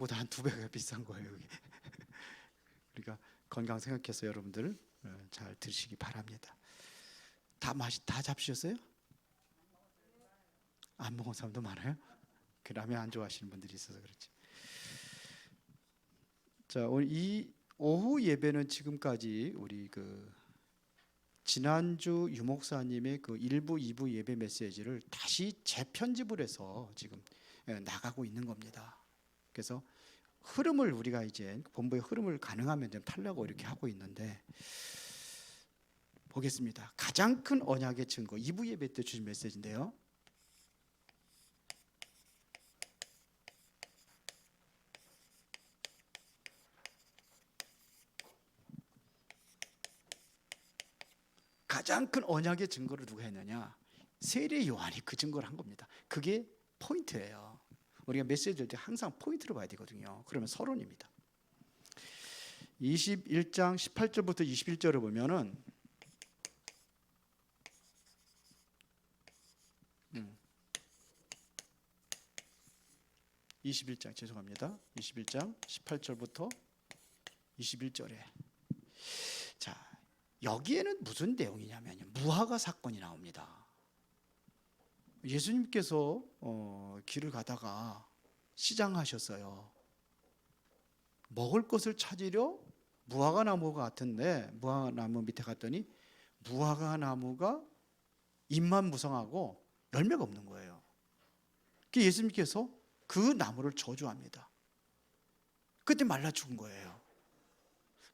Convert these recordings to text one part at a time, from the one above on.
보다 한 2배가 비싼 거예요, 이게. 그러니까 건강 생각해서 여러분들 잘 들으시기 바랍니다. 다 잡수셨어요? 안 먹은 사람도 많아요? 그 라면 안 좋아하시는 분들이 있어서 그렇지. 자, 오늘 이 오후 예배는 지금까지 우리 지난주 유목사님의 그 1부, 2부 예배 메시지를 다시 재편집을 해서 지금 나가고 있는 겁니다. 그래서 흐름을 우리가 이제 본부의 흐름을 가능하면 좀 타려고 이렇게 하고 있는데, 보겠습니다. 가장 큰 언약의 증거 2부 예배 때 주신 메시지인데요. 가장 큰 언약의 증거를 누가 했느냐? 세례 요한이 그 증거를 한 겁니다. 그게 포인트예요. 우리가 메시지 들 때 항상 포인트로 봐야 되거든요. 그러면 서론입니다. 21장 18절부터 21절을 보면은 21장 죄송합니다. 21장 18절부터 21절에 자, 여기에는 무슨 내용이냐면요, 무화과 사건이 나옵니다. 예수님께서 길을 가다가 시장하셨어요. 먹을 것을 찾으려 무화과 나무가 같은데, 무화과 나무 밑에 갔더니 무화과 나무가 잎만 무성하고 열매가 없는 거예요. 그 예수님께서 그 나무를 저주합니다. 그때 말라 죽은 거예요.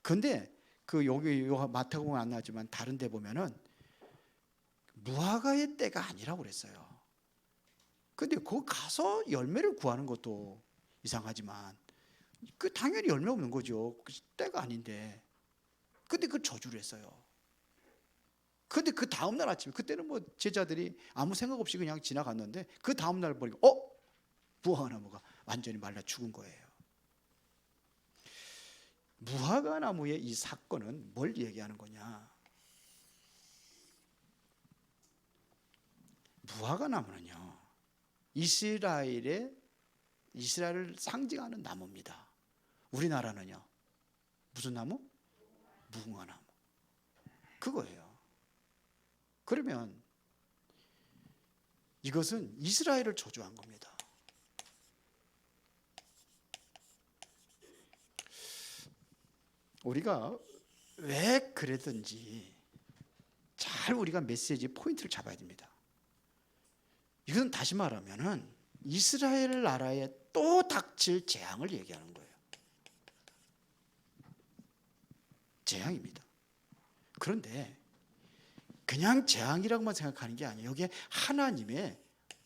그런데 여기 마태복음 안 나지만 다른 데 보면은 무화과의 때가 아니라고 그랬어요. 근데 거기 가서 열매를 구하는 것도 이상하지만 당연히 열매 없는 거죠. 때가 아닌데. 근데 그 저주를 했어요. 근데 그 다음 날 아침에, 그때는 뭐 제자들이 아무 생각 없이 그냥 지나갔는데, 그 다음 날 보니까 무화과 나무가 완전히 말라 죽은 거예요. 무화과 나무의 이 사건은 뭘 얘기하는 거냐? 무화과 나무는요, 이스라엘을 상징하는 나무입니다. 우리나라는요, 무슨 나무? 무궁화 나무. 그거예요. 그러면 이것은 이스라엘을 저주한 겁니다. 우리가 왜 그랬든지 잘 우리가 메시지 포인트를 잡아야 됩니다. 이것은 다시 말하면은 이스라엘 나라에 또 닥칠 재앙을 얘기하는 거예요. 재앙입니다. 그런데 그냥 재앙이라고만 생각하는 게 아니에요. 여기에 하나님의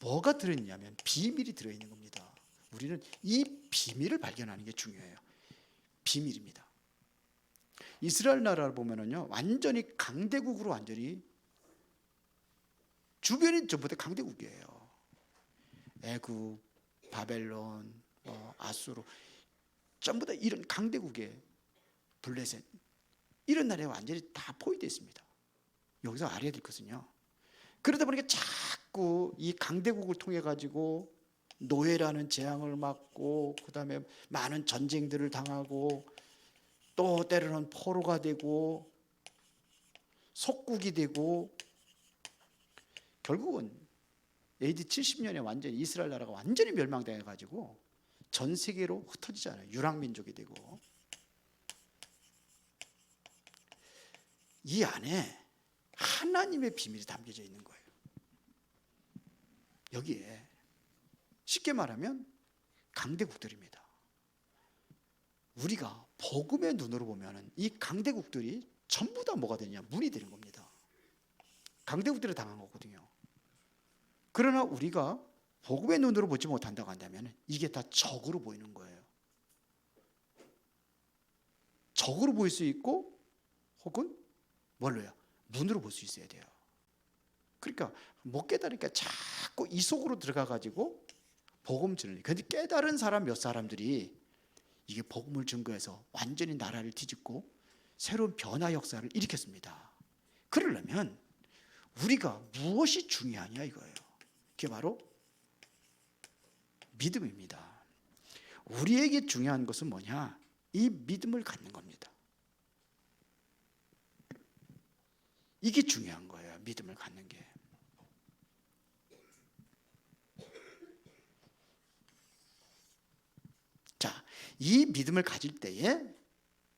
뭐가 들어있냐면 비밀이 들어있는 겁니다. 우리는 이 비밀을 발견하는 게 중요해요. 비밀입니다. 이스라엘 나라를 보면은요, 완전히 강대국으로 완전히 주변이 전부 다 강대국이에요. 애굽, 바벨론, 아수르, 전부 다 이런 강대국의 블레셋, 이런 나라에 완전히 다 포위되어 있습니다. 여기서 알아야 될 것은요, 그러다 보니까 자꾸 이 강대국을 통해 가지고 노예라는 재앙을 맞고, 그 다음에 많은 전쟁들을 당하고, 또 때로는 포로가 되고 속국이 되고, 결국은 AD 70년에 완전히 이스라엘 나라가 완전히 멸망당해 가지고 전 세계로 흩어지잖아요. 유랑민족이 되고. 이 안에 하나님의 비밀이 담겨져 있는 거예요. 여기에 쉽게 말하면 강대국들입니다. 우리가 복음의 눈으로 보면 이 강대국들이 전부 다 뭐가 되냐? 문이 되는 겁니다. 강대국들이 당한 거거든요. 그러나 우리가 복음의 눈으로 보지 못한다고 한다면 이게 다 적으로 보이는 거예요. 적으로 보일 수 있고, 혹은 뭘로요? 문으로 볼 수 있어야 돼요. 그러니까 못 깨달으니까 자꾸 이 속으로 들어가 가지고 복음 전리. 그런데 깨달은 사람 몇 사람들이 이게 복음을 증거해서 완전히 나라를 뒤집고 새로운 변화 역사를 일으켰습니다. 그러려면 우리가 무엇이 중요하냐 이거예요. 그게 바로 믿음입니다. 우리에게 중요한 것은 뭐냐? 이 믿음을 갖는 겁니다. 이게 중요한 거예요. 믿음을 갖는 게. 자, 이 믿음을 가질 때에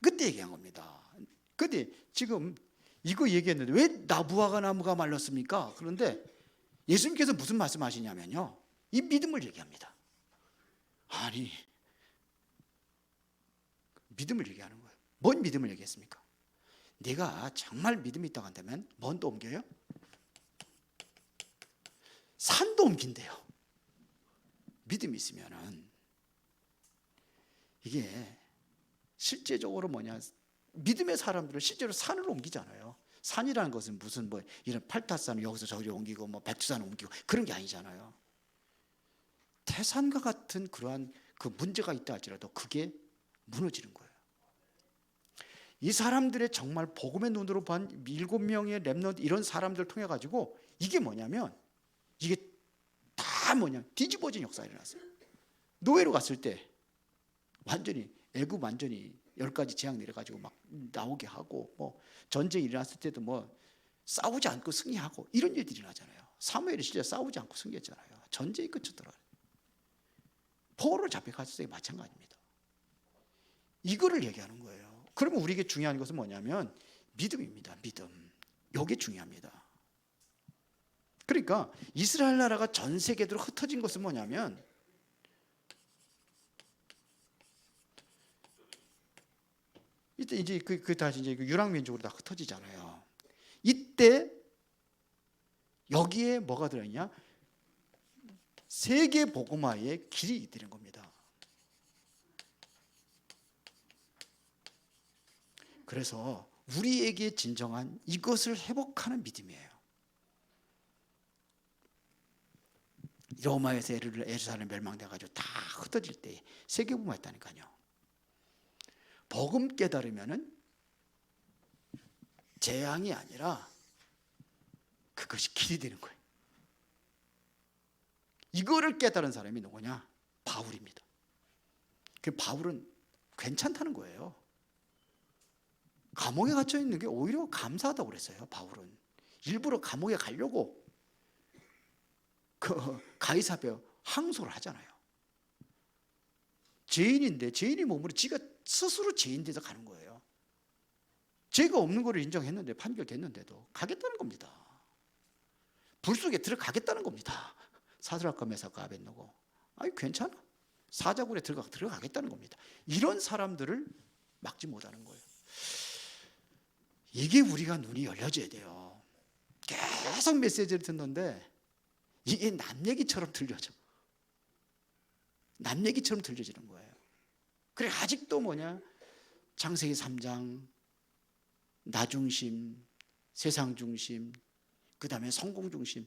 그때 얘기한 겁니다. 근데 지금 이거 얘기했는데 왜 나무화과 나무가 말랐습니까? 그런데 예수님께서 무슨 말씀하시냐면요, 이 믿음을 얘기합니다. 아니, 믿음을 얘기하는 거예요. 뭔 믿음을 얘기했습니까? 내가 정말 믿음이 있다고 한다면 뭔도 옮겨요? 산도 옮긴대요. 믿음이 있으면은 이게 실제적으로 뭐냐, 믿음의 사람들은 실제로 산을 옮기잖아요. 산이라는 것은 무슨 뭐 이런 팔타산을 여기서 저리 옮기고 뭐 백두산을 옮기고 그런 게 아니잖아요. 태산과 같은 그러한 그 문제가 있다 할지라도 그게 무너지는 거예요. 이 사람들의 정말 복음의 눈으로 본 7명의 렘넌트, 이런 사람들을 통해 가지고 이게 뭐냐면 이게 다 뭐냐, 뒤집어진 역사가 일어났어요. 노예로 갔을 때 완전히 애굽 완전히 10가지 재앙 내려가지고 막 나오게 하고, 뭐 전쟁이 일어났을 때도 뭐 싸우지 않고 승리하고 이런 일들이 일어나잖아요. 사무엘이 실제 싸우지 않고 승리했잖아요. 전쟁이 끝이더라. 포로를 잡혀갔을 때 마찬가지입니다. 이거를 얘기하는 거예요. 그러면 우리에게 중요한 것은 뭐냐면 믿음입니다. 믿음. 이게 중요합니다. 그러니까 이스라엘 나라가 전 세계로 흩어진 것은 뭐냐면 이때 이제 다시 이제 유랑민족으로 다 흩어지잖아요. 이때 여기에 뭐가 들어있냐? 세계 복음화의 길이 되는 겁니다. 그래서 우리에게 진정한 이것을 회복하는 믿음이에요. 로마에서 예루살렘 멸망돼가지고 다 흩어질 때 세계 복음화했다니까요. 복음 깨달으면은 재앙이 아니라 그것이 길이 되는 거예요. 이거를 깨달은 사람이 누구냐? 바울입니다. 그 바울은 괜찮다는 거예요. 감옥에 갇혀 있는 게 오히려 감사하다고 그랬어요. 바울은 일부러 감옥에 가려고 그 가이사 앞에 항소를 하잖아요. 죄인인데 죄인의 몸으로 지가 스스로 죄인 돼서 가는 거예요. 죄가 없는 거를 인정했는데 판결됐는데도 가겠다는 겁니다. 불 속에 들어가겠다는 겁니다. 사드락과 메삭과 아벳느고, 아니 괜찮아, 사자굴에 들어가겠다는 겁니다. 이런 사람들을 막지 못하는 거예요. 이게 우리가 눈이 열려져야 돼요. 계속 메시지를 듣는데 이게 남 얘기처럼 들려져. 남 얘기처럼 들려지는 거예요. 그래 아직도 뭐냐, 창세기 3장 나 중심, 세상 중심, 그 다음에 성공 중심,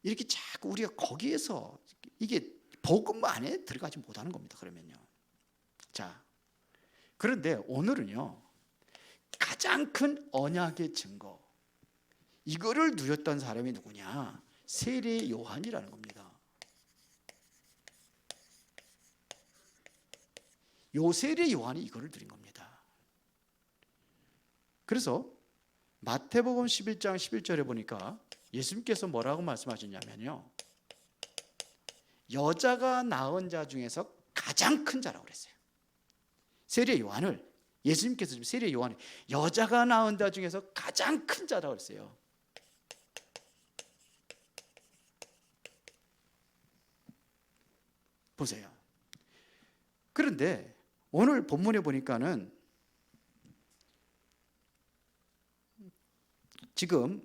이렇게 자꾸 우리가 거기에서 이게 복음 안에 들어가지 못하는 겁니다. 그러면요. 자, 그런데 오늘은요, 가장 큰 언약의 증거, 이거를 누렸던 사람이 누구냐? 세례 요한이라는 겁니다. 요 세례 요한이 이거를 누린 겁니다. 그래서 마태복음 11장 11절에 보니까 예수님께서 뭐라고 말씀하셨냐면요, 여자가 낳은 자 중에서 가장 큰 자라고 그랬어요. 세례 요한을, 예수님께서 지금 세례 요한을 여자가 낳은 자 중에서 가장 큰 자라고 그랬어요. 보세요. 그런데 오늘 본문에 보니까는 지금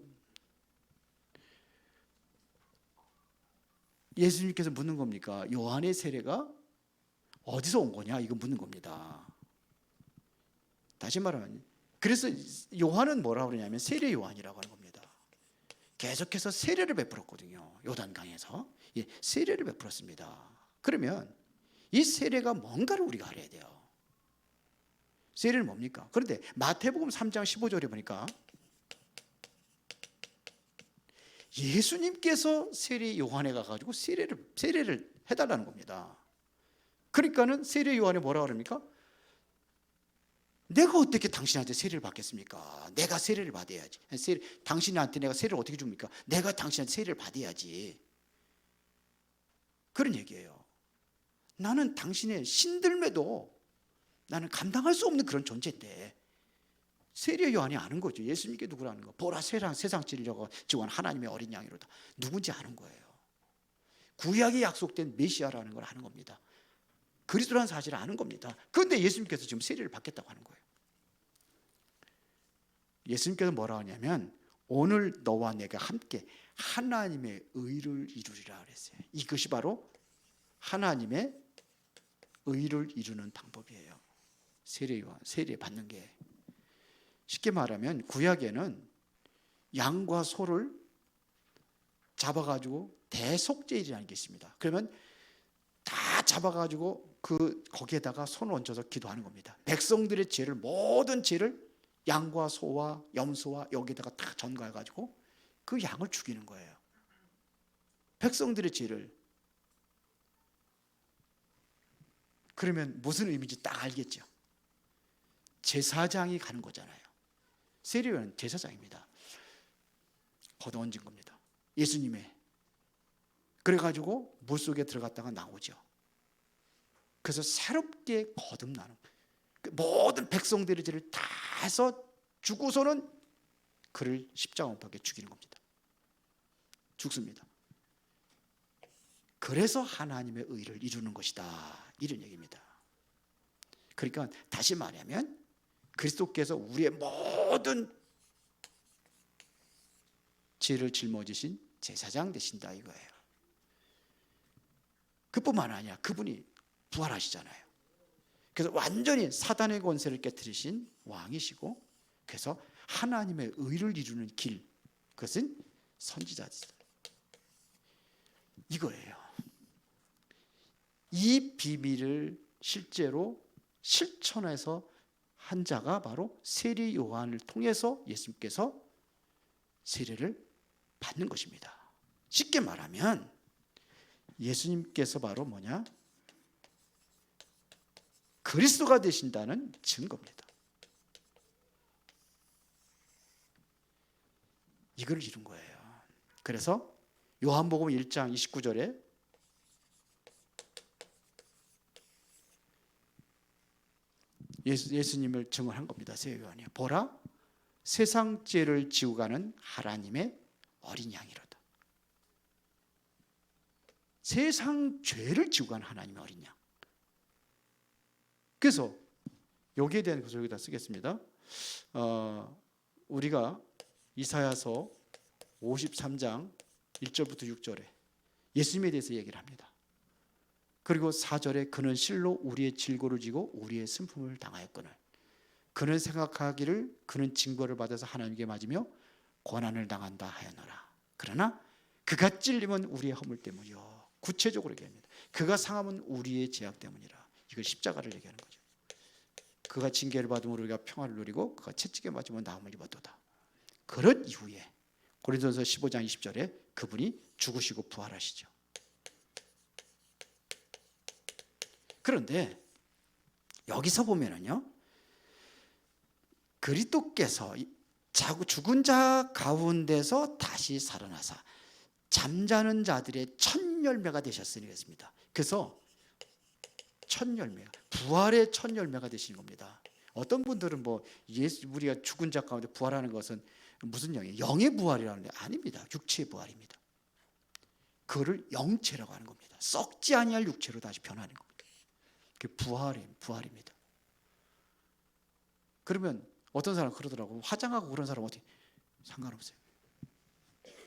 예수님께서 묻는 겁니까? 요한의 세례가 어디서 온 거냐? 이거 묻는 겁니다. 다시 말하면, 그래서 요한은 뭐라고 그러냐면 세례 요한이라고 하는 겁니다. 계속해서 세례를 베풀었거든요. 요단강에서 세례를 베풀었습니다. 그러면 이 세례가 뭔가를 우리가 알아야 돼요. 세례는 뭡니까? 그런데 마태복음 3장 15절에 보니까 예수님께서 세례 요한에 가가지고 세례를 해달라는 겁니다. 그러니까는 세례 요한이 뭐라 그럽니까? 내가 어떻게 당신한테 세례를 받겠습니까? 내가 세례를 받아야지. 당신한테 내가 세례를 어떻게 줍니까? 내가 당신한테 세례를 받아야지. 그런 얘기예요. 나는 당신의 신들매도 나는 감당할 수 없는 그런 존재인데 세례 요한이 아는 거죠. 예수님께 누구라는 거. 보라 세상 찔려고 지원 하나님의 어린 양이로다. 누군지 아는 거예요. 구약에 약속된 메시아라는 걸 아는 겁니다. 그리스도라는 사실을 아는 겁니다. 그런데 예수님께서 지금 세례를 받겠다고 하는 거예요. 예수님께서 뭐라 하냐면 오늘 너와 내가 함께 하나님의 의를 이루리라 그랬어요. 이것이 바로 하나님의 의를 이루는 방법이에요. 세례 받는 게. 쉽게 말하면 구약에는 양과 소를 잡아가지고 대속죄일이라는 게 있습니다. 그러면 다 잡아가지고 거기에다가 손을 얹어서 기도하는 겁니다. 백성들의 죄를, 모든 죄를 양과 소와 염소와 여기에다가 다 전가해가지고 그 양을 죽이는 거예요. 백성들의 죄를. 그러면 무슨 의미인지 딱 알겠죠. 제사장이 가는 거잖아요. 세례요한은 제사장입니다. 걷어 얹은 겁니다. 예수님의. 그래가지고 물속에 들어갔다가 나오죠. 그래서 새롭게 거듭나는, 모든 백성들의 죄를 다 해서 죽고서는 그를 십자가 못 박혀 죽이는 겁니다. 죽습니다. 그래서 하나님의 의를 이루는 것이다, 이런 얘기입니다. 그러니까 다시 말하면 그리스도께서 우리의 모든 죄를 짊어지신 제사장 되신다 이거예요. 그뿐만 아니라 그분이 부활하시잖아요. 그래서 완전히 사단의 권세를 깨뜨리신 왕이시고, 그래서 하나님의 의를 이루는 길, 그것은 선지자들, 이거예요. 이 비밀을 실제로 실천해서 한 자가 바로 세례 요한을 통해서 예수님께서 세례를 받는 것입니다. 쉽게 말하면 예수님께서 바로 뭐냐? 그리스도가 되신다는 증거입니다. 이걸 이룬 거예요. 그래서 요한복음 1장 29절에 예수님을 증언한 겁니다. 세례 요한이. 보라, 세상 죄를 지고 가는 하나님의 어린 양이로다. 세상 죄를 지고 가는 하나님의 어린 양. 그래서 여기에 대한 구절 여기다 쓰겠습니다. 우리가 이사야서 53장 1절부터 6절에 예수님에 대해서 얘기를 합니다. 그리고 4절에 그는 실로 우리의 질고를 지고 우리의 슬픔을 당하였거늘 그는 생각하기를 그는 징벌을 받아서 하나님께 맞으며 고난을 당한다 하였노라. 그러나 그가 찔림은 우리의 허물 때문이요. 구체적으로 얘기합니다. 그가 상함은 우리의 죄악 때문이라. 이걸 십자가를 얘기하는 거죠. 그가 징계를 받으면 우리가 평화를 누리고 그가 채찍에 맞으면 나음을 입었도다. 그런 이후에 고린도전서 15장 20절에 그분이 죽으시고 부활하시죠. 그런데 여기서 보면은요, 그리스도께서 죽은 자 가운데서 다시 살아나사 잠자는 자들의 첫 열매가 되셨으니 그렇습니다. 그래서 첫 열매가, 부활의 첫 열매가 되시는 겁니다. 어떤 분들은 우리가 죽은 자 가운데 부활하는 것은 무슨 영이에요? 영의 부활이라는데 아닙니다. 육체의 부활입니다. 그거를 영체라고 하는 겁니다. 썩지 아니할 육체로 다시 변하는 겁니다. 그게 부활입니다. 그러면 어떤 사람 그러더라고. 화장하고 그런 사람 어떻게? 상관없어요.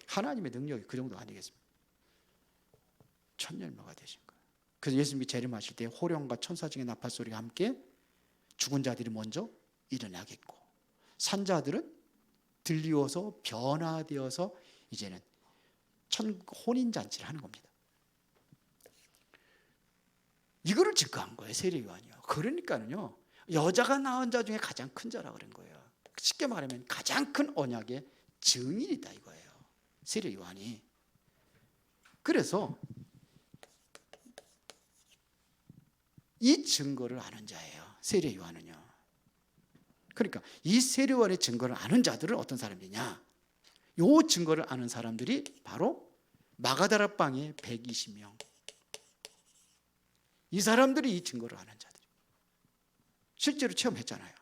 하나님의 능력이 그 정도 아니겠습니까? 첫 열매가 되신 거예요. 그래서 예수님이 재림하실 때 호령과 천사중의 나팔 소리가 함께 죽은 자들이 먼저 일어나겠고 산자들은 들리워서 변화되어서 이제는 혼인잔치를 하는 겁니다. 이거를 증거한 거예요, 세례 요한이요. 그러니까는요, 여자가 낳은 자 중에 가장 큰 자라 그런 거예요. 쉽게 말하면 가장 큰 언약의 증인이다 이거예요, 세례 요한이. 그래서 이 증거를 아는 자예요. 세례 요한은요. 그러니까 이 세례 요한의 증거를 아는 자들은 어떤 사람이냐? 요 증거를 아는 사람들이 바로 마가다라 방의 120명. 이 사람들이 이 증거를 아는 자들. 실제로 체험했잖아요.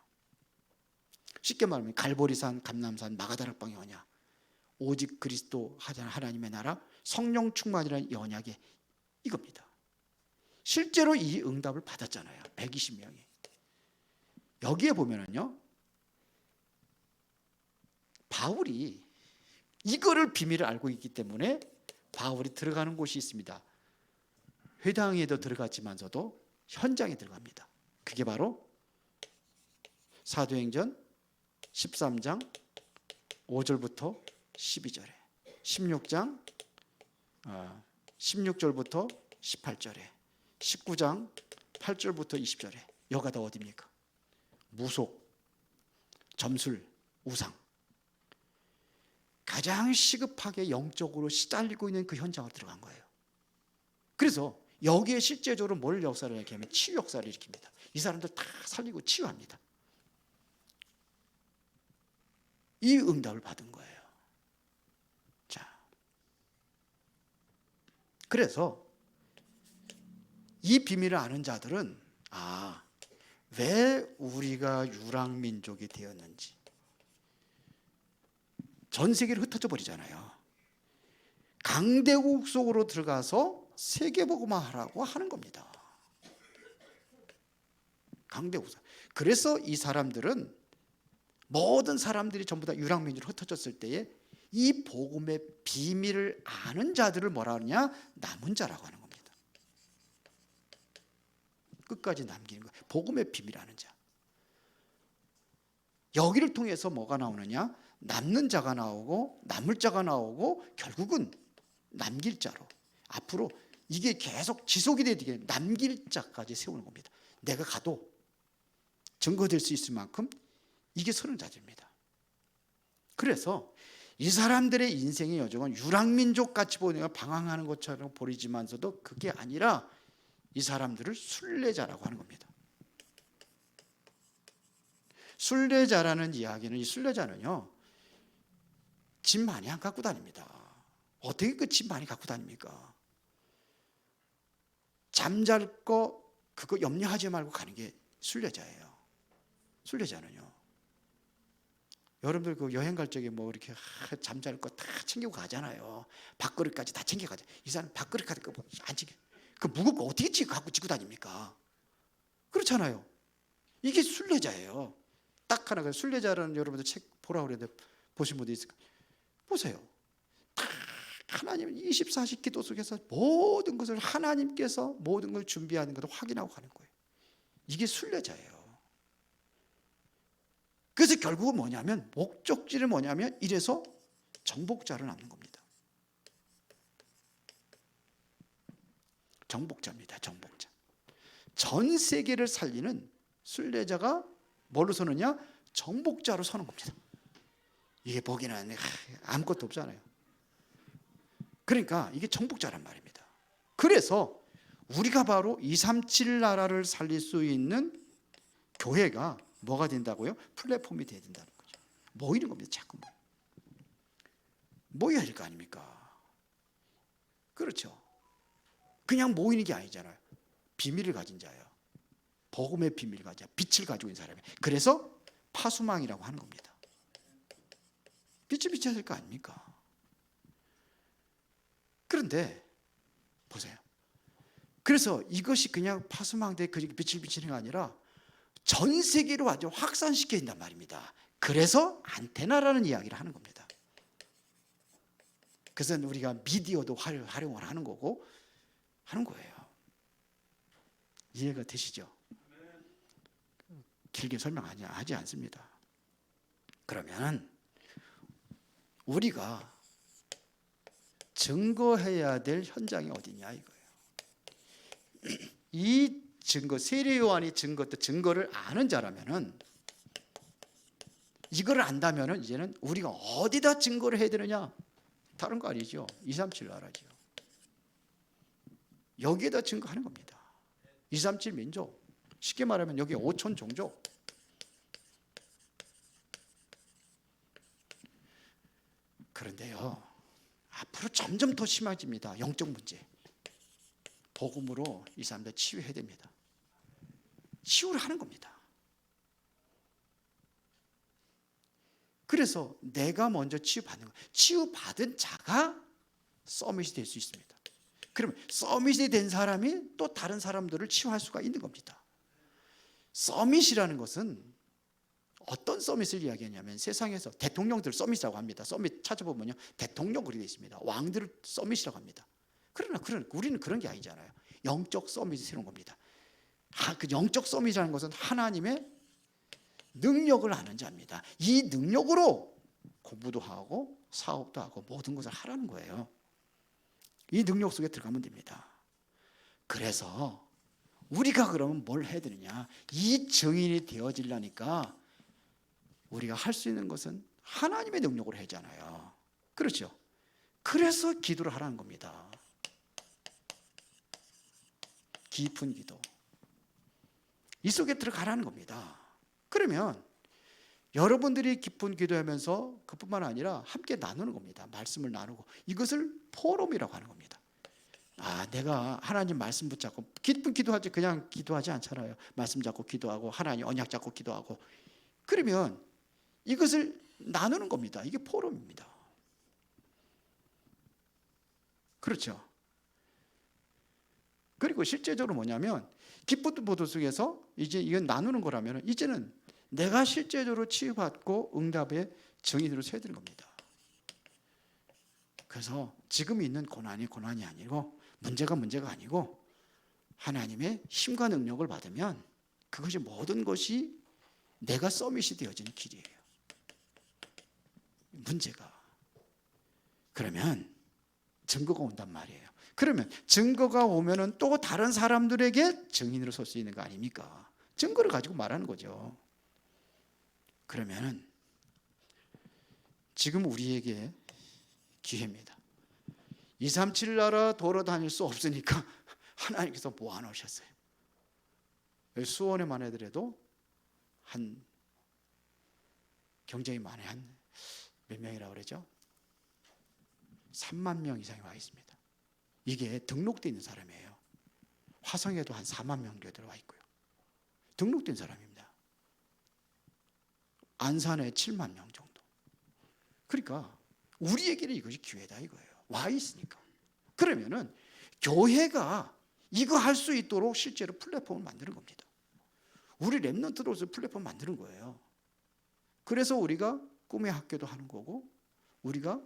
쉽게 말하면 갈보리산, 감람산, 마가다라 방이 뭐냐? 오직 그리스도 하나님의 나라, 성령 충만이라는 언약이 이겁니다. 실제로 이 응답을 받았잖아요. 120명이. 여기에 보면은요, 바울이 이거를 비밀을 알고 있기 때문에 바울이 들어가는 곳이 있습니다. 회당에도 들어갔지만서도 현장에 들어갑니다. 그게 바로 사도행전 13장 5절부터 12절에, 16장 16절부터 18절에, 19장 8절부터 20절에. 여가 다 어디입니까? 무속, 점술, 우상. 가장 시급하게 영적으로 시달리고 있는 그 현장으로 들어간 거예요. 그래서 여기에 실제적으로 뭘 역사를 일으키냐면 치유 역사를 일으킵니다. 이 사람들 다 살리고 치유합니다. 이 응답을 받은 거예요. 자, 그래서 이 비밀을 아는 자들은 왜 우리가 유랑민족이 되었는지, 전 세계를 흩어져 버리잖아요. 강대국 속으로 들어가서 세계복음화 하라고 하는 겁니다. 강대국. 그래서 이 사람들은, 모든 사람들이 전부 다 유랑민족으로 흩어졌을 때에 이 복음의 비밀을 아는 자들을 뭐라 하느냐? 남은 자라고 하는 겁니다. 끝까지 남기는 거예요. 복음의 비밀 아는 자. 여기를 통해서 뭐가 나오느냐? 남는 자가 나오고 남을 자가 나오고 결국은 남길 자로, 앞으로 이게 계속 지속이 되게 남길 자까지 세우는 겁니다. 내가 가도 증거될 수 있을 만큼 이게 서는 자들입니다. 그래서 이 사람들의 인생의 여정은 유랑민족 같이 보이는 방황하는 것처럼 보이지만서도 그게 아니라 이 사람들을 순례자라고 하는 겁니다. 순례자라는 이야기는, 이 순례자는요, 짐 많이 안 갖고 다닙니다. 어떻게 그 짐 많이 갖고 다닙니까? 잠잘 거 그거 염려하지 말고 가는 게 순례자예요. 순례자는요, 여러분들 그 여행 갈 적에 뭐 이렇게 잠잘 거 다 챙기고 가잖아요. 밥그릇까지 다 챙겨가죠. 이 사람 밥그릇까지 안 챙겨. 그 무겁고 거 어떻게 갖고 지고 다닙니까? 그렇잖아요. 이게 순례자예요. 딱 하나. 순례자라는, 여러분들 책 보라고 그랬는데 보신 분도 있을까? 보세요. 다 하나님 24시 기도 속에서 모든 것을 하나님께서 모든 걸 준비하는 것을 확인하고 가는 거예요. 이게 순례자예요. 그래서 결국은 뭐냐면, 목적지를 뭐냐면 이래서 정복자를 낳는 겁니다. 정복자입니다. 정복자. 전 세계를 살리는 순례자가 뭘로 서느냐? 정복자로 서는 겁니다. 이게 보기는 아무것도 없잖아요. 그러니까 이게 정복자란 말입니다. 그래서 우리가 바로 237 나라를 살릴 수 있는 교회가 뭐가 된다고요? 플랫폼이 돼야 된다는 거죠. 모이는 겁니다. 자꾸 모여야 될 거 아닙니까? 그렇죠. 그냥 모이는 게 아니잖아요. 비밀을 가진 자예요. 복음의 비밀을 가진 자, 빛을 가지고 있는 사람이에요. 그래서 파수망이라고 하는 겁니다. 빛을 비춰야 될 거 아닙니까? 그런데 보세요. 그래서 이것이 그냥 파수망대 빛을 비치는 게 아니라 전 세계로 아주 확산시켜야 된단 말입니다. 그래서 안테나라는 이야기를 하는 겁니다. 그래서 우리가 미디어도 활용을 하는 거고 하는 거예요. 이해가 되시죠? 길게 설명하지 않습니다. 그러면 우리가 증거해야 될 현장이 어디냐 이거예요. 이 증거, 세례 요한이 증거를 아는 자라면은, 이거를 안다면은 이제는 우리가 어디다 증거를 해야 되느냐? 다른 거 아니죠. 237 나라죠. 여기에다 증거하는 겁니다. 237 민족, 쉽게 말하면 여기 5천 종족. 그런데요, 앞으로 점점 더 심해집니다. 영적 문제. 복음으로 이 사람들 치유해야 됩니다. 치유를 하는 겁니다. 그래서 내가 먼저 치유받는 거예요. 치유받은 자가 서밋이 될 수 있습니다. 그러면 서밋이 된 사람이 또 다른 사람들을 치유할 수가 있는 겁니다. 서밋이라는 것은 어떤 서밋을 이야기하냐면 세상에서 대통령들 서밋이라고 합니다. 서밋 찾아보면요, 대통령 그리 되어 있습니다. 왕들을 서밋이라고 합니다. 그러나 우리는 그런 게 아니잖아요. 영적 서밋이 새로운 겁니다. 그 영적 서밋이라는 것은 하나님의 능력을 아는 자입니다. 이 능력으로 공부도 하고 사업도 하고 모든 것을 하라는 거예요. 이 능력 속에 들어가면 됩니다. 그래서 우리가 그러면 뭘 해야 되느냐? 이 증인이 되어지려니까 우리가 할 수 있는 것은 하나님의 능력으로 하잖아요. 그렇죠? 그래서 기도를 하라는 겁니다. 깊은 기도. 이 속에 들어가라는 겁니다. 그러면 여러분들이 깊은 기도하면서 그뿐만 아니라 함께 나누는 겁니다. 말씀을 나누고 이것을 포럼이라고 하는 겁니다. 내가 하나님 말씀 붙잡고 깊은 기도하지 그냥 기도하지 않잖아요. 말씀 잡고 기도하고 하나님 언약 잡고 기도하고 그러면 이것을 나누는 겁니다. 이게 포럼입니다. 그렇죠? 그리고 실제적으로 뭐냐면 기쁜 보도 속에서 이제 이건 나누는 거라면 이제는 내가 실제적으로 치유받고 응답의 증인으로 서야 되는 겁니다. 그래서 지금 있는 고난이 아니고 문제가 아니고 하나님의 힘과 능력을 받으면 그것이 모든 것이 내가 서밋이 되어지는 길이에요. 문제가. 그러면 증거가 온단 말이에요. 그러면 증거가 오면은 또 다른 사람들에게 증인으로 설 수 있는 거 아닙니까? 증거를 가지고 말하는 거죠. 그러면은 지금 우리에게 기회입니다. 237 나라 돌아다닐 수 없으니까 하나님께서 모아놓으셨어요. 수원에만 해더라도 한 경쟁이 많이 한 몇 명이라고 그러죠? 3만 명 이상이 와 있습니다. 이게 등록되어 있는 사람이에요. 화성에도 한 4만 명 정도 들어와 있고요. 등록된 사람입니다. 안산에 7만 명 정도. 그러니까 우리에게는 이것이 기회다 이거예요. 와 있으니까. 그러면은 교회가 이거 할 수 있도록 실제로 플랫폼을 만드는 겁니다. 우리 렘넌트로서 플랫폼 만드는 거예요. 그래서 우리가 꿈의 학교도 하는 거고 우리가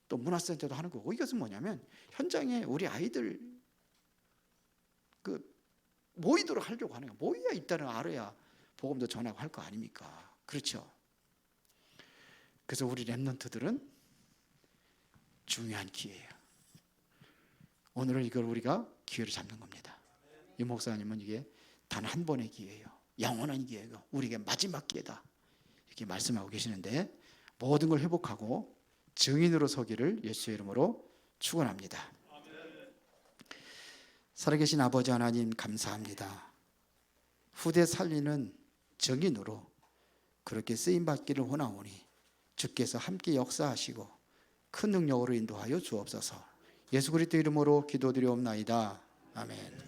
또 문화센터도 하는 거고 이것은 뭐냐면 현장에 우리 아이들 모이도록 하려고 하는 거예요. 모여야 있다는 알아야 복음도 전하고 할 거 아닙니까? 그렇죠? 그래서 우리 렘넌트들은 중요한 기회예요. 오늘은 이걸 우리가 기회를 잡는 겁니다. 이 목사님은 이게 단 한 번의 기회예요. 영원한 기회고 우리에게 마지막 기회다. 이렇게 말씀하고 계시는데 모든 걸 회복하고 증인으로 서기를 예수의 이름으로 축원합니다. 살아계신 아버지 하나님 감사합니다. 후대 살리는 증인으로 그렇게 쓰임받기를 원하오니 주께서 함께 역사하시고 큰 능력으로 인도하여 주옵소서. 예수 그리스도 이름으로 기도드리옵나이다. 아멘.